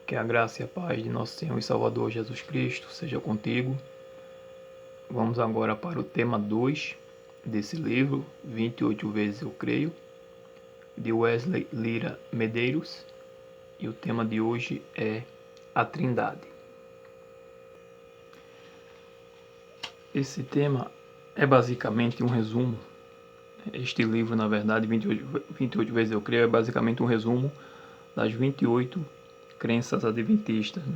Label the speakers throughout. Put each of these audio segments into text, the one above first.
Speaker 1: Que a graça e a paz de nosso Senhor e Salvador Jesus Cristo seja contigo. Vamos agora para o tema 2 desse livro, 28 vezes eu creio, de Wesley Lira Medeiros. E o tema de hoje é a Trindade. Esse tema é basicamente um resumo. Este livro, na verdade, 28 vezes eu creio, é basicamente um resumo das 28 crenças adventistas, né?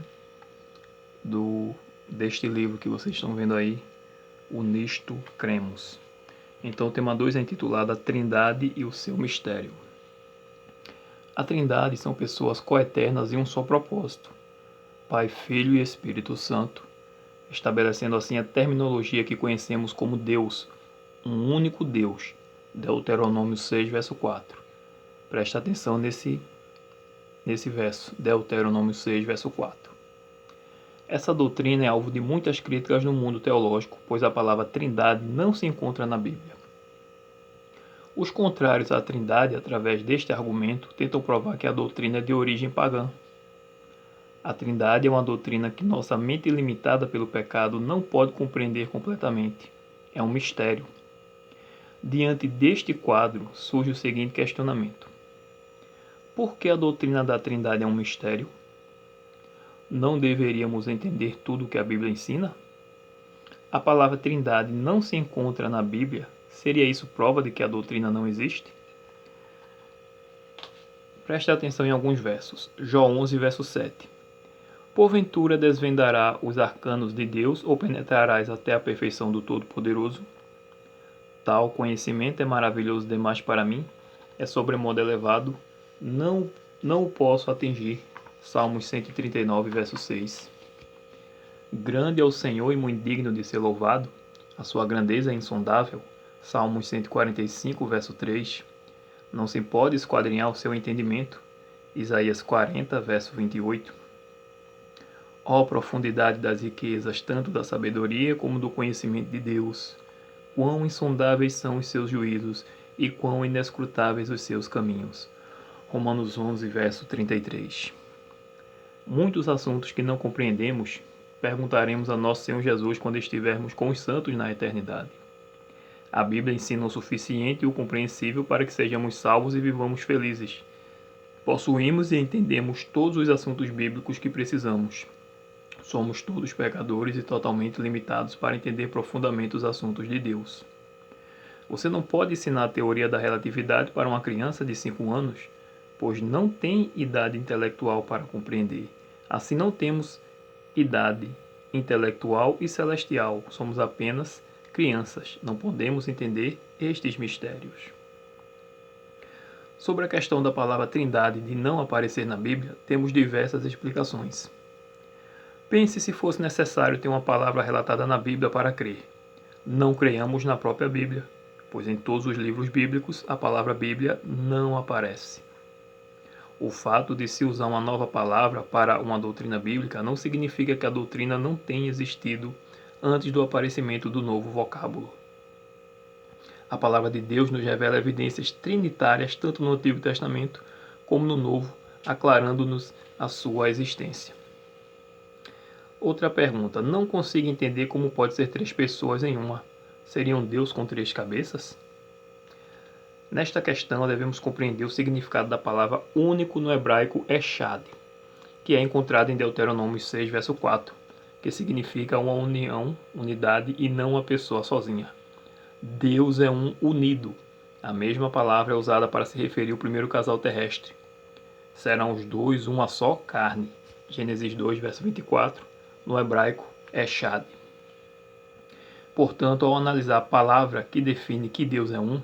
Speaker 1: Deste livro que vocês estão vendo aí, o Nisto Cremos. Então o tema 2 é intitulado A Trindade e o seu Mistério. A Trindade são pessoas coeternas em um só propósito, Pai, Filho e Espírito Santo, estabelecendo assim a terminologia que conhecemos como Deus, um único Deus, Deuteronômio 6, verso 4. Presta atenção nesse verso, Deuteronômio 6, verso 4. Essa doutrina é alvo de muitas críticas no mundo teológico, pois a palavra Trindade não se encontra na Bíblia. Os contrários à Trindade, através deste argumento, tentam provar que a doutrina é de origem pagã. A Trindade é uma doutrina que nossa mente limitada pelo pecado não pode compreender completamente. É um mistério. Diante deste quadro, surge o seguinte questionamento: por que a doutrina da Trindade é um mistério? Não deveríamos entender tudo o que a Bíblia ensina? A palavra Trindade não se encontra na Bíblia. Seria isso prova de que a doutrina não existe? Preste atenção em alguns versos. Jó 11, verso 7. Porventura desvendará os arcanos de Deus ou penetrarás até a perfeição do Todo-Poderoso? Tal conhecimento é maravilhoso demais para mim, é sobremodo elevado, não o posso atingir. Salmos 139, verso 6. Grande é o Senhor e muito digno de ser louvado, a sua grandeza é insondável. Salmos 145, verso 3. Não se pode esquadrinhar o seu entendimento. Isaías 40, verso 28. Ó profundidade das riquezas, tanto da sabedoria como do conhecimento de Deus! Quão insondáveis são os seus juízos e quão inescrutáveis os seus caminhos. Romanos 11, verso 33. Muitos assuntos que não compreendemos, perguntaremos a nosso Senhor Jesus quando estivermos com os santos na eternidade. A Bíblia ensina o suficiente e o compreensível para que sejamos salvos e vivamos felizes. Possuímos e entendemos todos os assuntos bíblicos que precisamos. Somos todos pecadores e totalmente limitados para entender profundamente os assuntos de Deus. Você não pode ensinar a teoria da relatividade para uma criança de 5 anos, pois não tem idade intelectual para compreender. Assim não temos idade intelectual e celestial, somos apenas crianças, não podemos entender estes mistérios. Sobre a questão da palavra Trindade de não aparecer na Bíblia, temos diversas explicações. Pense se fosse necessário ter uma palavra relatada na Bíblia para crer. Não creiamos na própria Bíblia, pois em todos os livros bíblicos a palavra Bíblia não aparece. O fato de se usar uma nova palavra para uma doutrina bíblica não significa que a doutrina não tenha existido antes do aparecimento do novo vocábulo. A palavra de Deus nos revela evidências trinitárias tanto no Antigo Testamento como no Novo, aclarando-nos a sua existência. Outra pergunta: não consigo entender como pode ser 3 pessoas em uma. Seria um Deus com 3 cabeças? Nesta questão, devemos compreender o significado da palavra único no hebraico Echad, que é encontrado em Deuteronômio 6, verso 4, que significa uma união, unidade e não uma pessoa sozinha. Deus é um unido. A mesma palavra é usada para se referir ao primeiro casal terrestre. Serão os dois uma só carne. Gênesis 2, verso 24, no hebraico Echad. Portanto, ao analisar a palavra que define que Deus é um,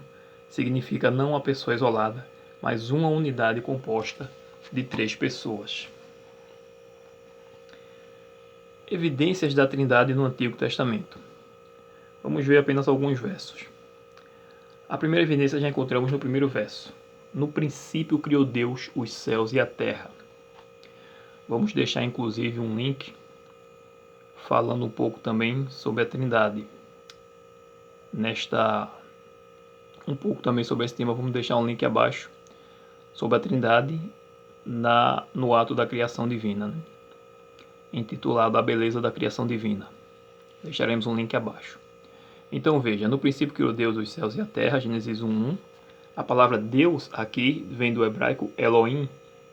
Speaker 1: significa não uma pessoa isolada, mas uma unidade composta de 3 pessoas. Evidências da Trindade no Antigo Testamento. Vamos ver apenas alguns versos. A primeira evidência já encontramos no primeiro verso. No princípio criou Deus os céus e a terra. Vamos deixar inclusive um link falando um pouco também sobre a Trindade. Um pouco também sobre esse tema, vamos deixar um link abaixo sobre a Trindade no ato da criação divina, né? Intitulado A Beleza da Criação Divina. Deixaremos um link abaixo. Então veja, no princípio criou Deus os céus e a terra, Gênesis 1:1. A palavra Deus aqui vem do hebraico Elohim,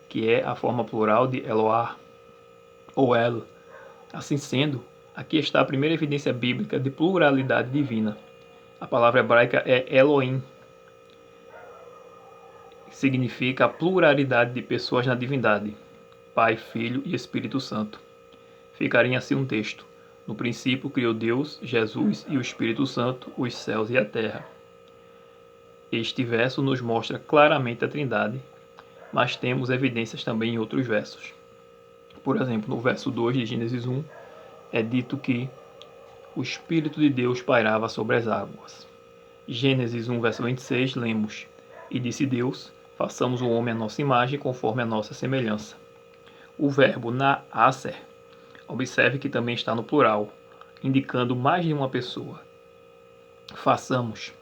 Speaker 1: que é a forma plural de Eloah, ou El. Assim sendo, aqui está a primeira evidência bíblica de pluralidade divina. A palavra hebraica é Elohim, que significa a pluralidade de pessoas na divindade, Pai, Filho e Espírito Santo. Ficaria assim um texto: no princípio criou Deus, Jesus e o Espírito Santo os céus e a terra. Este verso nos mostra claramente a Trindade, mas temos evidências também em outros versos. Por exemplo, no verso 2 de Gênesis 1, é dito que o Espírito de Deus pairava sobre as águas. Gênesis 1, verso 26, lemos: E disse Deus, façamos o homem à nossa imagem, conforme a nossa semelhança. O verbo naaser, observe que também está no plural, indicando mais de uma pessoa. Façamos.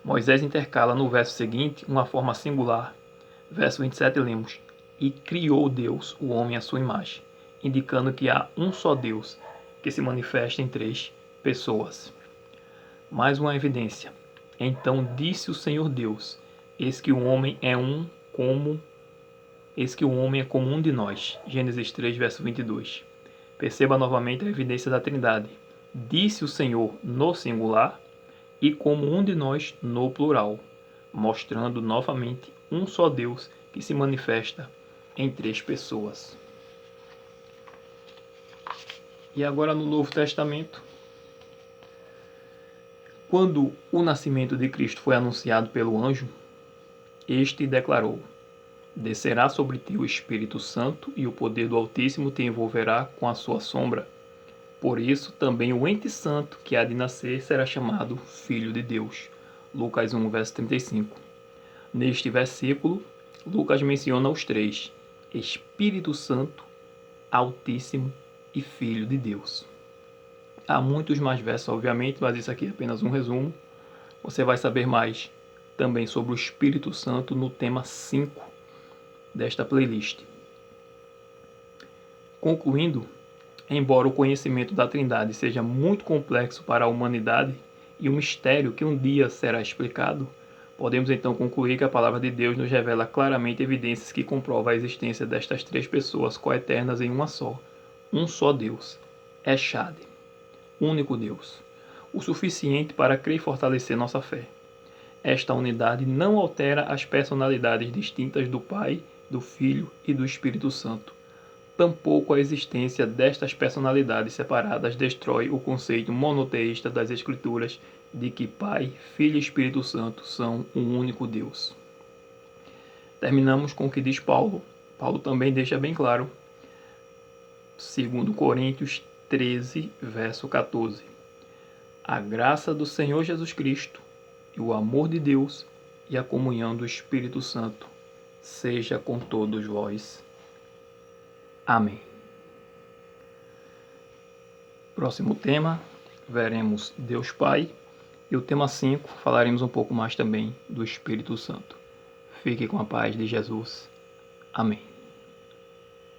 Speaker 1: Moisés intercala no verso seguinte uma forma singular. Verso 27 lemos: E criou Deus o homem à sua imagem, indicando que há um só Deus, que se manifesta em três pessoas. Mais uma evidência. Então disse o Senhor Deus: Eis que o homem é como um de nós. Gênesis 3, verso 22. Perceba novamente a evidência da Trindade. Disse o Senhor no singular e como um de nós no plural, mostrando novamente um só Deus que se manifesta em três pessoas. E agora no Novo Testamento, quando o nascimento de Cristo foi anunciado pelo anjo, este declarou: Descerá sobre ti o Espírito Santo e o poder do Altíssimo te envolverá com a sua sombra. Por isso, também o ente santo que há de nascer será chamado Filho de Deus. Lucas 1, verso 35. Neste versículo, Lucas menciona os três: Espírito Santo, Altíssimo e Filho de Deus. Há muitos mais versos, obviamente, mas isso aqui é apenas um resumo. Você vai saber mais também sobre o Espírito Santo no tema 5 desta playlist. Concluindo, embora o conhecimento da Trindade seja muito complexo para a humanidade e um mistério que um dia será explicado, podemos então concluir que a palavra de Deus nos revela claramente evidências que comprovam a existência destas três pessoas coeternas em uma só, um só Deus, Echad, único Deus, o suficiente para crer e fortalecer nossa fé. Esta unidade não altera as personalidades distintas do Pai, do Filho e do Espírito Santo. Tampouco a existência destas personalidades separadas destrói o conceito monoteísta das Escrituras de que Pai, Filho e Espírito Santo são um único Deus. Terminamos com o que diz Paulo. Paulo também deixa bem claro, 2 Coríntios 13, verso 14. A graça do Senhor Jesus Cristo e o amor de Deus e a comunhão do Espírito Santo seja com todos vós. Amém. Próximo tema, veremos Deus Pai. E o tema 5, falaremos um pouco mais também do Espírito Santo. Fique com a paz de Jesus. Amém.